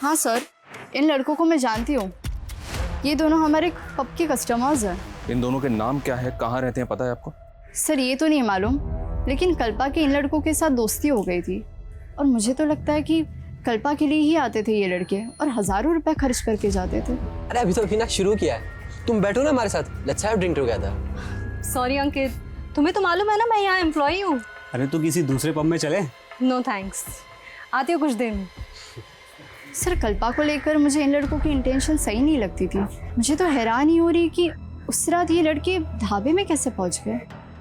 हाँ सर, इन लड़कों को मैं जानती हूँ। ये दोनों हमारे पब के कस्टमर्स हैं। इन दोनों के नाम क्या है, कहाँ रहते हैं, पता है आपको? सर ये तो नहीं मालूम, लेकिन कल्पा के इन लड़कों के साथ दोस्ती हो गई थी और मुझे तो लगता है कि कल्पा के लिए ही आते थे ये लड़के और हज़ारों रुपए खर्च करके जाते थे। अरे अभी तो अभिना शुरू किया है, तुम बैठो ना हमारे साथ, let's have drink together. Sorry Ankit, तुम्हें तो मालूम है ना मैं यहाँ एम्प्लॉई हूँ। अरे तो किसी दूसरे पब में चले? नो थैंक्स, आती हो कुछ देर में। सर कल्पा को लेकर मुझे इन लड़कों की इंटेंशन सही नहीं लगती थी। मुझे तो हैरान ही हो रही कि उस रात ये लड़के ढाबे में कैसे पहुंच गए।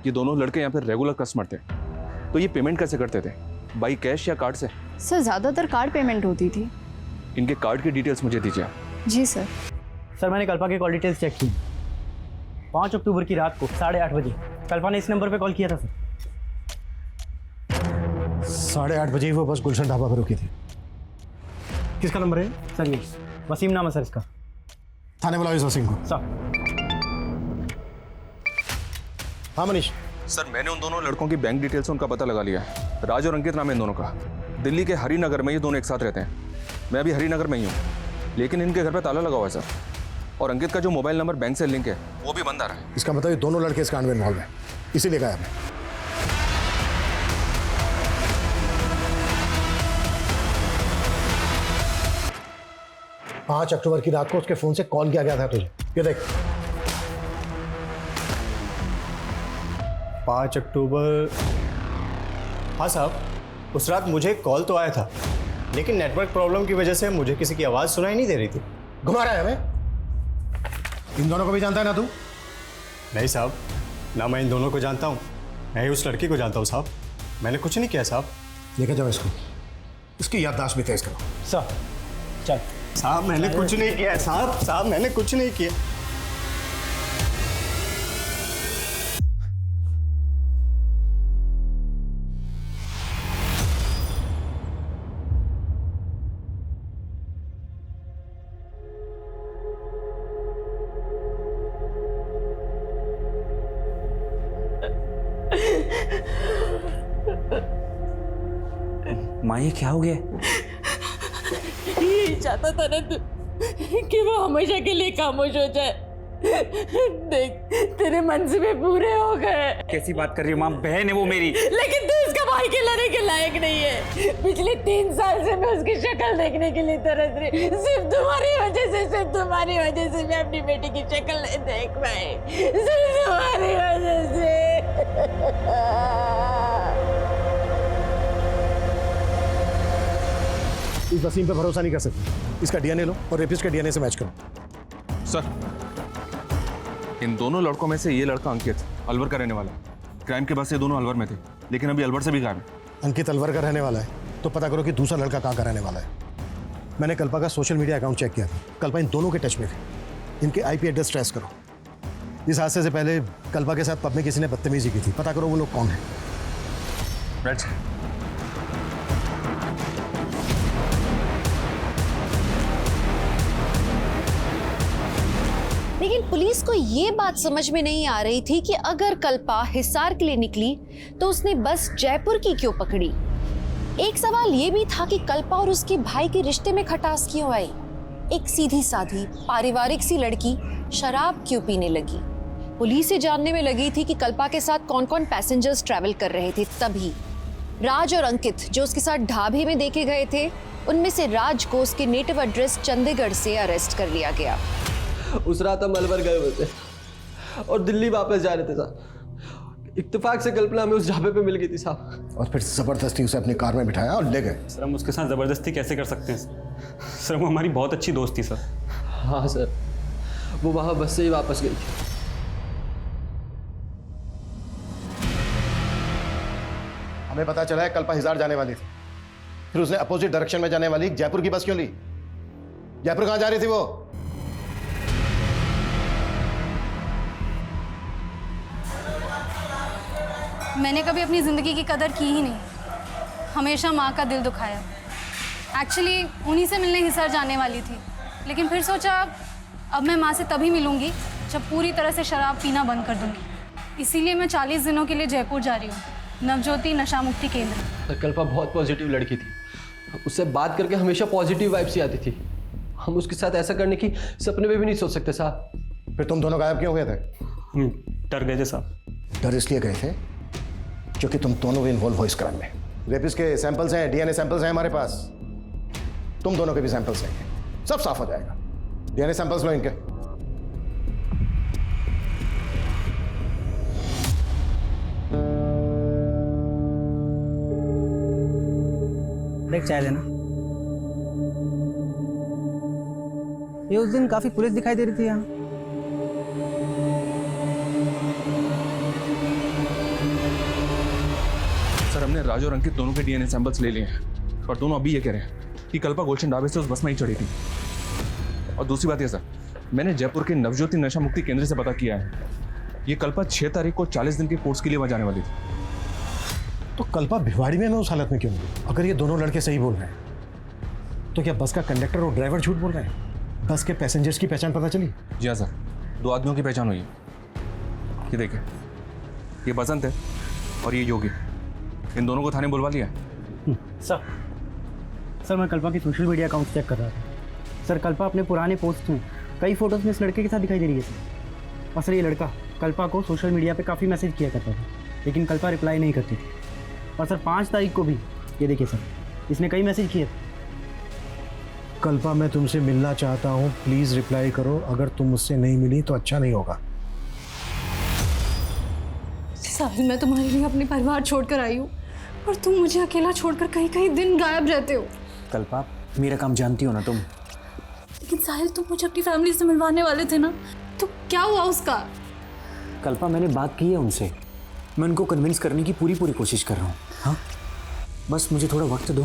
ये दोनों लड़के यहाँ पे रेगुलर कस्टमर थे, तो ये पेमेंट कैसे करते थे? बाई कैश या कार्ड से? सर ज़्यादातर कार्ड पेमेंट होती थी। इनके कार्ड की डिटेल्स मुझे दीजिए। जी सर। सर मैंने कल्पा के कॉल डिटेल्स चेक की। 5 अक्टूबर की रात को 8:30 बजे कल्पा ने इस नंबर पे कॉल किया था सर। 8:30 बजे ही वो बस गुलशन ढाबा पर रुकी थी। किसका नंबर है सर? ये वसीम नाम है सर इसका। थाने बुलाओ इस वसीम को। सर। हाँ मनीष। सर मैंने उन दोनों लड़कों की बैंक डिटेल्स उनका पता लगा लिया है। राज और अंकित नाम है इन दोनों का। दिल्ली के हरिनगर में ये दोनों एक साथ रहते हैं। मैं अभी हरिनगर में ही हूँ, लेकिन इनके घर पे ताला लगा हुआ है सर। और अंकित का जो मोबाइल नंबर बैंक से लिंक है वो भी बंद आ रहा है। इसका मतलब ये दोनों लड़के इस कांड में इन्वॉल्व हैं, इसीलिए गायब है। 5 अक्टूबर की रात को उसके फोन से कॉल किया गया था तुझे, ये देख। 5 अक्टूबर। हाँ साहब, उस रात मुझे कॉल तो आया था, लेकिन नेटवर्क प्रॉब्लम की वजह से मुझे किसी की आवाज़ सुनाई नहीं दे रही थी। घुमा रहा है हमें? इन दोनों को भी जानता है ना तू? नहीं साहब, ना मैं इन दोनों को जानता हूँ, मैं ही उस लड़की को जानता हूँ साहब। मैंने कुछ नहीं किया साहब। लेके जाओ इसको, इसकी याददाश्त भी तेज करो। सर चल। साहब मैंने कुछ नहीं किया है साहब मैंने कुछ नहीं किया। माँ ये क्या हो गया? यही चाहता था ना तू कि वो हमेशा के लिए खामोश हो जाए। देख तेरे मंसूबे पूरे हो गए। कैसी बात कर रही हो माँ? बहन है वो मेरी। लेकिन तू उसका भाई खिलाने के लायक नहीं है। पिछले 3 साल से मैं उसकी शक्ल देखने के लिए तरस रही। सिर्फ तुम्हारी वजह से मैं अपनी बेटी की शक्ल नहीं देख पाई। सिर्फ तुम्हारी वजह से। इस वसीम पे भरोसा नहीं कर सकते। इसका डीएनए लो और रेपिस्ट के डीएनए से मैच करो। सर, इन दोनों लड़कों में से ये लड़का अंकित अलवर का रहने वाला है। क्राइम के बाद से दोनों अलवर में थे, लेकिन अभी अलवर से भी गायब है। अंकित अलवर का रहने वाला है तो पता करो कि दूसरा लड़का कहाँ का रहने वाला है। मैंने कल्पा का सोशल मीडिया अकाउंट चेक किया था। कल्पा इन दोनों के टच में थे। इनके आईपी एड्रेस ट्रेस करो। इस हादसे से पहले कल्पा के साथ पब में किसी ने बदतमीजी की थी। पता करो वो लोग कौन है। राइट। लेकिन पुलिस को ये बात समझ में नहीं आ रही थी कि अगर कल्पा हिसार के लिए निकली तो उसने बस जयपुर की क्यों पकड़ी। एक सवाल ये भी था कि कल्पा और उसके भाई के रिश्ते में खटास क्यों आई। एक सीधी साधी पारिवारिक सी लड़की शराब क्यों पीने लगी। पुलिस ये जानने में लगी थी कि कल्पा के साथ कौन कौन पैसेंजर्स ट्रैवल कर रहे थे। तभी राज और अंकित जो उसके साथ ढाबे में देखे गए थे, उनमें से राज को उसके नेटिव एड्रेस चंडीगढ़ से अरेस्ट कर लिया गया। उस रात हम अलवर गए हुए थे और दिल्ली वापस जा रहे थे साहब। इत्तेफाक से कल्पना हमें उस ढाबे पे मिल गई थी साहब। और फिर जबरदस्ती उसे अपनी कार में बिठाया और ले गए। सर हम उसके साथ ज़बरदस्ती कैसे कर सकते हैं सर? वो हमारी बहुत अच्छी दोस्त थी सर। हाँ सर, वो वहाँ बस से ही वापस गई थी। हमें पता चला है कल्पा हिसार जाने वाली थी, फिर उसने अपोजिट डायरेक्शन में जाने वाली जयपुर की बस क्यों ली? जयपुर कहाँ जा रही थी वो? मैंने कभी अपनी ज़िंदगी की कदर की ही नहीं, हमेशा माँ का दिल दुखाया। एक्चुअली उन्हीं से मिलने हिसार जाने वाली थी, लेकिन फिर सोचा अब मैं माँ से तभी मिलूंगी जब पूरी तरह से शराब पीना बंद कर दूंगी। इसीलिए मैं 40 दिनों के लिए जयपुर जा रही हूँ, नवज्योति नशा मुक्ति केंद्र। कल्पा बहुत पॉजिटिव लड़की थी। उससे बात करके हमेशा पॉजिटिव वाइब्स ही आती थी। हम उसके साथ ऐसा करने की सपने में भी नहीं सोच सकते साहब। फिर तुम दोनों गायब क्यों हुए थे? डर गए थे साहब। डर इसलिए गए थे क्योंकि तुम दोनों भी इन्वॉल्व हो इस क्राइम में। रेपिस्ट के सैंपल्स हैं, डीएनए सैंपल्स हैं हमारे पास। तुम दोनों के भी सैंपल्स हैं, सब साफ हो जाएगा। डीएनए सैंपल्स लो इनके। देख चाय लेना। ये उस दिन काफी पुलिस दिखाई दे रही थी यहाँ। सर, हमने राज और अंकित दोनों के डीएनए सैंपल्स ले लिए हैं, पर दोनों अभी ये कह रहे हैं कि कल्पा गुलशन ढाबे से उस बस में ही चढ़ी थी। और दूसरी बात ये सर, मैंने जयपुर के नवज्योति नशा मुक्ति केंद्र से पता किया है, ये कल्पा 6 तारीख को 40 दिन के कोर्स के लिए वहाँ जाने वाली थी। तो कल्पा भिवाड़ी में उस हालत में क्यों नहीं? अगर ये दोनों लड़के सही बोल रहे हैं तो क्या बस का कंडक्टर और ड्राइवर झूठ बोल रहे हैं? बस के पैसेंजर्स की पहचान पता चली? जी हाँ सर, 2 आदमियों की पहचान हुई है। ये देखिए, ये बसंत है और ये योगी। इन दोनों को थाने बुलवा लिया है। सर मैं कल्पा की सोशल मीडिया अकाउंट चेक कर रहा था। सर कल्पा अपने पुराने पोस्ट में कई फोटोज में इस लड़के के साथ दिखाई दे रही है सर। और सर ये लड़का कल्पा को सोशल मीडिया पे काफ़ी मैसेज किया करता था, लेकिन कल्पा रिप्लाई नहीं करती थी। और सर 5 तारीख को भी ये देखिए सर, इसने कई मैसेज किए। कल्पा मैं तुमसे मिलना चाहता हूँ, प्लीज़ रिप्लाई करो। अगर तुम मुझसे नहीं मिली तो अच्छा नहीं होगा। साहिल, मैं तुम्हारे लिए अपने परिवार छोड़कर आई हूँ और तुम मुझे अकेला छोड़कर कहीं कहीं दिन गायब रहते हो। कल्पा मेरा काम जानती हो ना तुम। लेकिन साहिल, तुम मुझे अपनी फैमिली से मिलवाने वाले थे ना, तो क्या हुआ उसका? कल्पा मैंने बात की है उनसे, मैं उनको कन्विंस करने की पूरी कोशिश कर रहा हूँ। हाँ बस मुझे थोड़ा वक्त दो।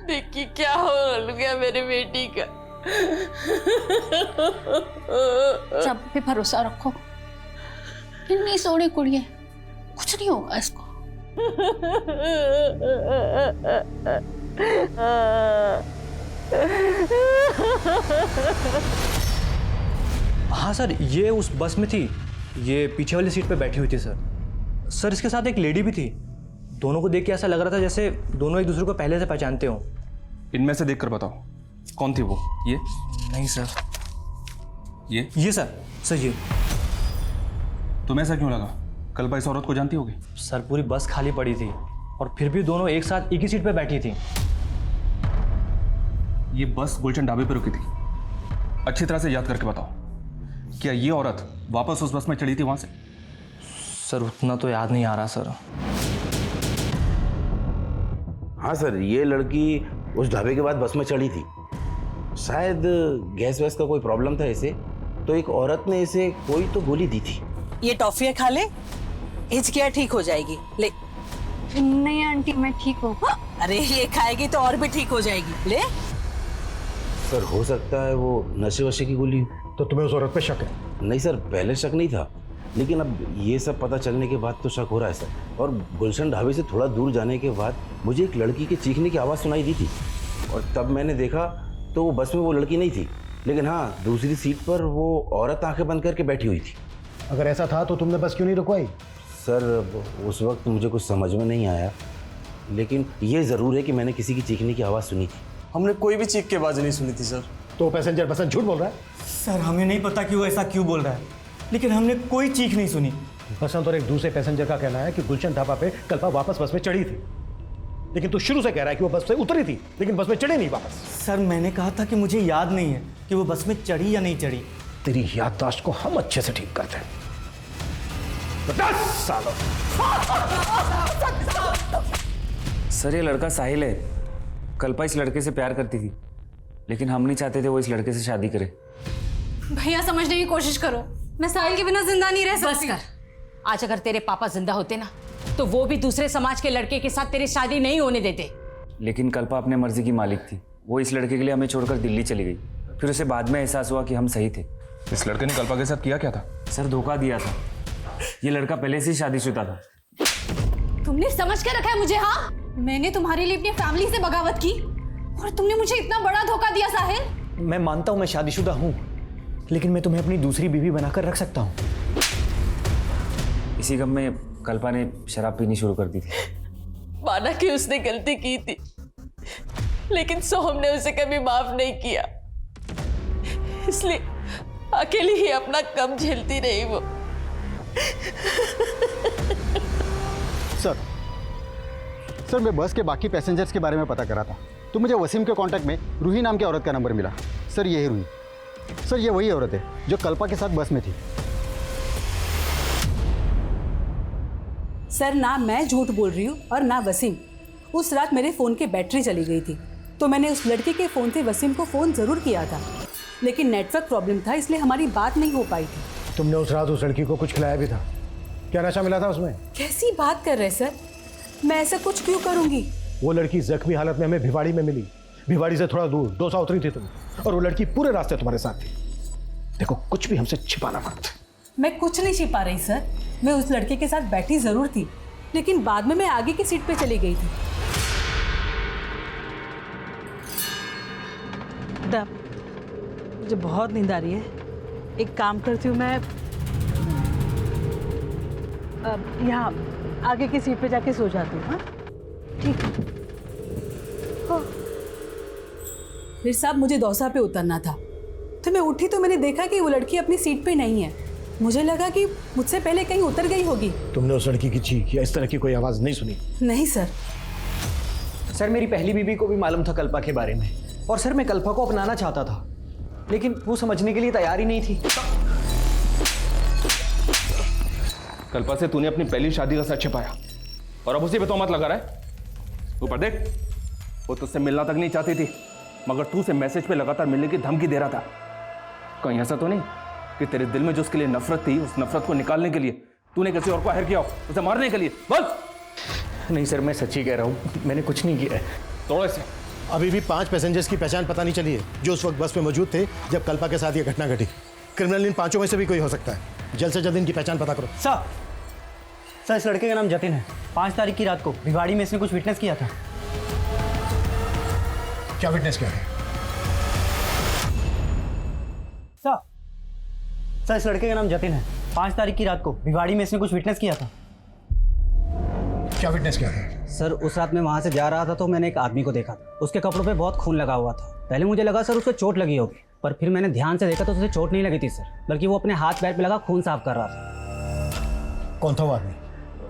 देखिए क्या हो गया मेरी बेटी का। रब पे भरोसा रखो, नहीं सोने कुड़िए, कुछ नहीं होगा इसको। हाँ सर, ये उस बस में थी, ये पीछे वाली सीट पे बैठी हुई थी सर। सर इसके साथ एक लेडी भी थी। दोनों को देख के ऐसा लग रहा था जैसे दोनों एक दूसरे को पहले से पहचानते हो। इनमें से देखकर बताओ कौन थी वो? ये नहीं सर। ये सर ये। तुम्हें ऐसा क्यों लगा? कल्पा इस औरत को जानती होगी? सर पूरी बस खाली पड़ी थी और फिर भी दोनों एक साथ एक ही सीट पे बैठी थी। ये बस गुलशन ढाबे पर रुकी थी। अच्छी तरह से याद करके बताओ, क्या ये औरत वापस उस बस में चढ़ी थी वहां से? सर उतना तो याद नहीं आ रहा सर। हाँ सर, ये लड़की उस ढाबे के बाद बस में चढ़ी थी। शायद गैस वैस का कोई प्रॉब्लम था इसे, तो एक औरत ने इसे कोई तो गोली दी थी। ये टॉफियाँ खा ले, हिचकियाँ ठीक हो जाएगी। ले। नहीं आंटी, मैं ठीक हूँ। अरे ये खाएगी तो और भी ठीक हो जाएगी। ले। सर हो सकता है वो नशे वशे की गोली। तो तुम्हें उस औरत पे शक है? नहीं सर, पहले शक नहीं था, लेकिन अब ये सब पता चलने के बाद तो शक हो रहा है सर। और गुलशन ढाबे से थोड़ा दूर जाने के बाद मुझे एक लड़की के चीखने की आवाज़ सुनाई दी थी, और तब मैंने देखा तो वो बस में वो लड़की नहीं थी, लेकिन हाँ दूसरी सीट पर वो औरत आंखें बंद करके बैठी हुई थी। अगर ऐसा था तो तुमने बस क्यों नहीं रुकवाई? सर उस वक्त मुझे कुछ समझ में नहीं आया, लेकिन ये ज़रूर है कि मैंने किसी की चीखने की आवाज़ सुनी थी। हमने कोई भी चीख की आवाज़ नहीं सुनी थी सर। तो पैसेंजर बसन झूठ बोल रहा है? सर हमें नहीं पता कि वो ऐसा क्यों बोल रहा है, लेकिन हमने कोई चीख नहीं सुनी। बसंत और एक दूसरे पैसेंजर का कहना है कि गुलशन ढाबा पे कल्पा वापस बस में चढ़ी थी, लेकिन तू शुरू से कह रहा है कि वो बस से उतरी थी लेकिन बस में चढ़ी नहीं वापस। सर मैंने कहा था कि मुझे याद नहीं है कि वो बस में चढ़ी या नहीं चढ़ी। तेरी याददाश्त को हम अच्छे से ठीक करते हैं। 10 सालों। सर ये लड़का साहिल है। कल्पा इस लड़के से प्यार करती थी, लेकिन हम नहीं चाहते थे वो इस लड़के से शादी करे। भैया समझने की कोशिश करो, मैं साहिल के बिना जिंदा नहीं रह सकती। बस कर। आज अगर तेरे पापा जिंदा होते ना, तो वो भी दूसरे समाज के लड़के के साथ तेरी शादी नहीं होने देते। लेकिन कल्पा अपने मर्जी की मालिक थी। वो इस लड़के के लिए हमें छोड़कर दिल्ली चली गई। फिर उसे बाद में एहसास हुआ कि हम सही थे। इस लड़के ने कल्पा के साथ किया क्या था? सर धोखा दिया था। ये लड़का पहले से ही शादीशुदा था। तुमने समझ के रखा है मुझे? हाँ, मैंने तुम्हारे लिए अपनी फैमिली से बगावत की और तुमने मुझे इतना बड़ा धोखा दिया साहिल। मैं मानता हूँ मैं शादीशुदा हूँ, लेकिन मैं तुम्हें अपनी दूसरी बीवी बनाकर रख सकता हूँ। इसी गम में कल्पा ने शराब पीनी शुरू कर दी थी। माना कि उसने गलती की थी, लेकिन सोहम ने उसे कभी माफ नहीं किया, इसलिए अकेली ही अपना कम झेलती रही वो। सर मैं बस के बाकी पैसेंजर्स के बारे में पता करा था, तो मुझे वसीम के कांटेक्ट में रूही नाम की औरत का नंबर मिला। सर ये है रूही। सर ये वही औरत है जो कल्पा के साथ बस में थी। सर ना मैं झूठ बोल रही हूँ और ना वसीम। उस रात मेरे फ़ोन की बैटरी चली गई थी, तो मैंने उस लड़की के फ़ोन से वसीम को फ़ोन ज़रूर किया था, लेकिन नेटवर्क प्रॉब्लम था, इसलिए हमारी बात नहीं हो पाई थी। तुमने उस रात उस लड़की को कुछ खिलाया भी था? क्या नशा मिला था उसमें? कैसी बात कर रहे सर, मैं ऐसा कुछ क्यों करूँगी? वो लड़की जख्मी हालत में हमें भिवाड़ी में मिली। भिवाड़ी से थोड़ा दूर डोसा उतरी थी तुम, और वो लड़की पूरे रास्ते तुम्हारे साथ थी। देखो कुछ भी हमसे छिपाना मत। मैं कुछ नहीं छिपा रही सर, मैं उस लड़के के साथ बैठी ज़रूर थी, लेकिन बाद में मैं आगे की सीट पे चली गई थी। मुझे बहुत नींद आ रही है, एक काम करती हूँ मैं यहाँ आगे की सीट पे जाके सो जाती हूँ। हाँ ठीक है। फिर साहब मुझे दौसा पे उतरना था, तो मैं उठी तो मैंने देखा कि वो लड़की अपनी सीट पे नहीं है। मुझे लगा कि मुझसे पहले कहीं उतर गई होगी। तुमने उस लड़की की चीख या इस तरह की कोई आवाज़ नहीं सुनी? नहीं सर। सर मेरी पहली बीवी को भी मालूम था कल्पा के बारे में, और सर मैं कल्पा को अपनाना चाहता था, लेकिन वो समझने के लिए तैयार ही नहीं थी। कल्पा से तूने अपनी पहली शादी का सच छिपाया और अब उसी पे तोहमत लगा रहा है। ऊपर देख, वो तुझसे मिलना तक नहीं चाहती थी, मगर तू उसे मैसेज पे लगातार मिलने की धमकी दे रहा था। कहीं ऐसा तो नहीं कि तेरे दिल में जो उसके लिए नफरत थी, उस नफरत को निकालने के लिए तूने किसी और को हायर किया हो, उसे मारने के लिए? बोल। नहीं सर, मैं सच्ची कह रहा हूँ, मैंने कुछ नहीं किया है। थोड़े से अभी भी 5 पैसेंजर्स की पहचान पता नहीं चली है जो उस वक्त बस में मौजूद थे जब कल्पा के साथ ये घटना घटी। क्रिमिनल इन 5 में से भी कोई हो सकता है। जल्द से जल्द इनकी पहचान पता करो। सर इस लड़के का नाम जतिन है। 5 तारीख की रात को भिवाड़ी में इसने कुछ विटनेस किया था। क्या विटनेस किया है? सर इस लड़के का नाम जतिन है। 5 तारीख की रात को भिवाड़ी में इसने कुछ विटनेस किया था। क्या विटनेस किया है? सर उस रात मैं वहाँ से जा रहा था तो मैंने एक आदमी को देखा था। उसके कपड़ों पे बहुत खून लगा हुआ था। पहले मुझे लगा सर उसको चोट लगी होगी, पर फिर मैंने ध्यान से देखा तो उसे चोट नहीं लगी थी सर, बल्कि वो अपने हाथ पैर पे लगा खून साफ कर रहा था। कौन था वो आदमी?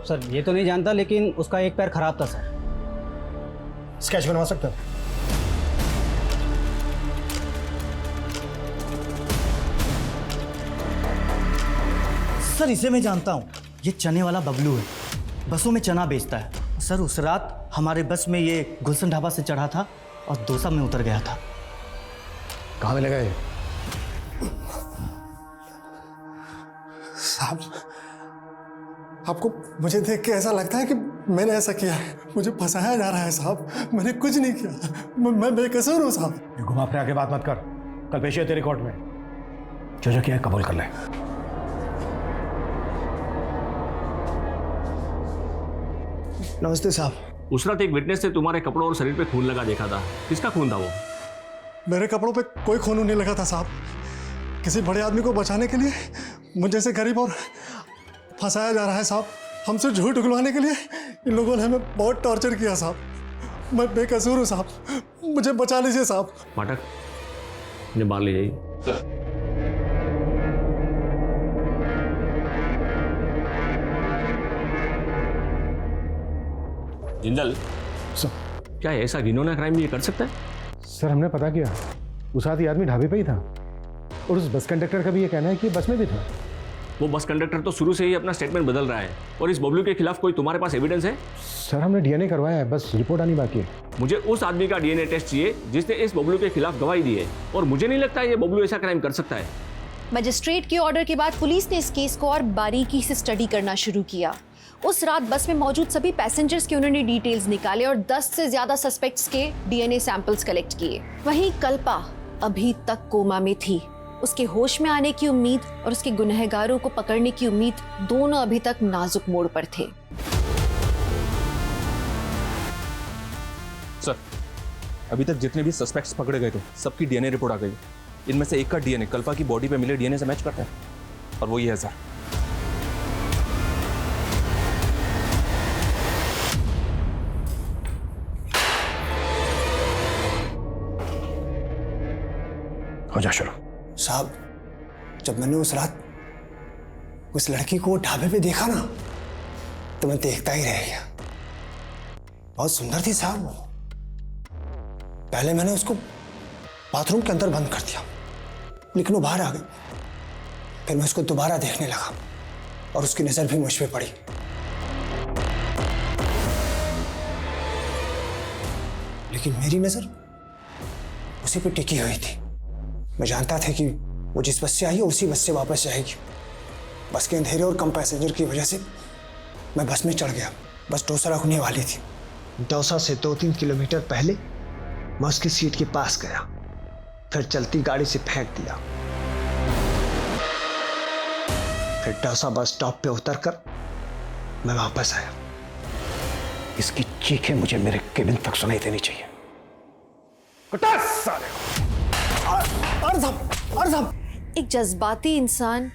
सर ये तो नहीं जानता, लेकिन उसका एक पैर खराब था सर। स्केच बनवा सकते हो? सर इसे मैं जानता हूँ, ये चने वाला बबलू है, बसों में चना बेचता है। सर उस रात हमारे बस में ये गुलशन ढाबा से चढ़ा था और दोसा में उतर गया था। कहाँ मिलेगा ये? साहब आपको मुझे देख के ऐसा लगता है कि मैंने ऐसा किया है, मुझे फंसाया जा रहा है साहब। मैंने कुछ नहीं किया, मैं बेकसूर हूँ साहब। ये घुमा फिरा के बात मत कर, कल पेशी है तेरी कोर्ट में। जो किया है कबूल कर ले। नमस्ते साहब। उस रात एक विटनेस ने तुम्हारे कपड़ों और शरीर पे खून लगा देखा था। किसका खून था वो? मेरे कपड़ों पे कोई खून नहीं लगा था साहब। किसी बड़े आदमी को बचाने के लिए मुझे जैसे गरीब और फंसाया जा रहा है साहब। हमसे झूठ उगलवाने के लिए इन लोगों ने हमें बहुत टॉर्चर किया साहब। मैं बेकसूर हूँ साहब, मुझे बचा लीजिए साहब। पाठक, इन्हें बाहर ले जाइए। जिंदल, क्या ऐसा घिनौना क्राइम ये कर सकता है? सर हमने पता किया, उस आदमी ढाबे पे ही था और उस बस कंडक्टर का भी ये कहना है कि बस में भी था। वो बस कंडक्टर तो शुरू से ही अपना स्टेटमेंट बदल रहा है। और इस बबलू के खिलाफ कोई तुम्हारे पास एविडेंस है? सर हमने डीएनए करवाया है, बस रिपोर्ट आनी बाकी है। मुझे उस आदमी का डीएनए टेस्ट चाहिए जिसने इस बबलू के खिलाफ गवाही दी है, और मुझे नहीं लगता ये बबलू ऐसा क्राइम कर सकता है। मजिस्ट्रेट के ऑर्डर के बाद पुलिस ने इस केस को और बारीकी से स्टडी करना शुरू किया। उस रात बस में मौजूद सभी पैसेंजर्स के उन्होंने डिटेल्स निकाले और 10 से ज्यादा सस्पेक्ट्स के डीएनए सैंपल्स कलेक्ट किए। वहीं कल्पा अभी तक कोमा में थी। उसके होश में आने की उम्मीद और उसके गुनहगारों को पकड़ने की उम्मीद दोनों अभी तक नाजुक मोड़ पर थे। सर, अभी तक जितने भी सस्पेक्ट्स पकड़े गए थे सबकी डीएनए रिपोर्ट आ गई। इनमें से एक का डीएनए कल्पा की बॉडी पे मिले डीएनए से मैच करता है और वो ये है सर। हो जा शुरू। साहब जब मैंने उस रात उस लड़की को ढाबे पे देखा ना तो मैं देखता ही रह गया। बहुत सुंदर थी साहब वो। पहले मैंने उसको बाथरूम के अंदर बंद कर दिया, लेकिन वो बाहर आ गई। फिर मैं उसको दोबारा देखने लगा और उसकी नजर भी मुझ पे पड़ी। लेकिन मेरी नजर उसी पे टिकी हुई थी। मैं जानता था कि वो जिस बस से आई है उसी बस से वापस जाएगी। बस के अंधेरे और कम पैसेंजर की वजह से मैं बस में चढ़ गया। बस डोसा रुकने वाली थी। डोसा से 2-3 किलोमीटर पहले मैं उसकी सीट के पास गया, फिर चलती गाड़ी से फेंक दिया। फिर डोसा बस स्टॉप पे उतरकर मैं वापस आया। इसकी चीखें मुझे मेरे केबिन तक सुनाई देनी चाहिए। एक जज्बाती इंसान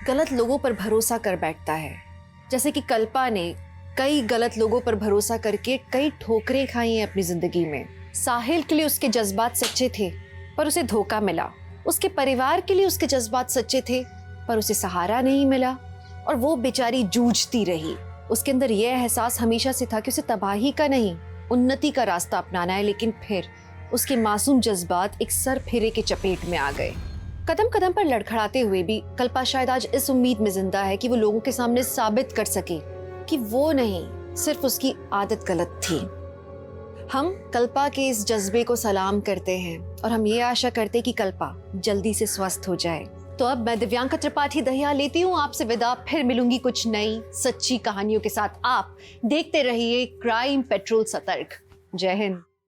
गलत लोगों पर भरोसा कर बैठता है। जैसे कि कल्पा ने कई गलत लोगों पर भरोसा करके कई ठोकरें खाई हैं अपनी जिंदगी में। साहिल के लिए उसके जज्बात सच्चे थे पर उसे धोखा मिला। उसके परिवार के लिए उसके जज्बात सच्चे थे पर उसे सहारा नहीं मिला और वो बेचारी जूझती रही। उसके अंदर यह एहसास हमेशा से था कि उसे तबाही का नहीं उन्नति का रास्ता अपनाना है, लेकिन फिर उसके मासूम जज्बात एक सर फेरे के चपेट में आ गए। कदम कदम पर लड़खड़ाते हुए भी कल्पा शायद आज इस उम्मीद में जिंदा है कि वो लोगों के सामने साबित कर सके कि वो नहीं, सिर्फ उसकी आदत गलत थी। हम कल्पा के इस जज्बे को सलाम करते हैं और हम ये आशा करते हैं कि कल्पा जल्दी से स्वस्थ हो जाए। तो अब मैं दिव्यांका त्रिपाठी दहिया लेती हूँ आपसे विदा। फिर मिलूंगी कुछ नई सच्ची कहानियों के साथ। आप देखते रहिए क्राइम पेट्रोल सतर्क। जय हिंद।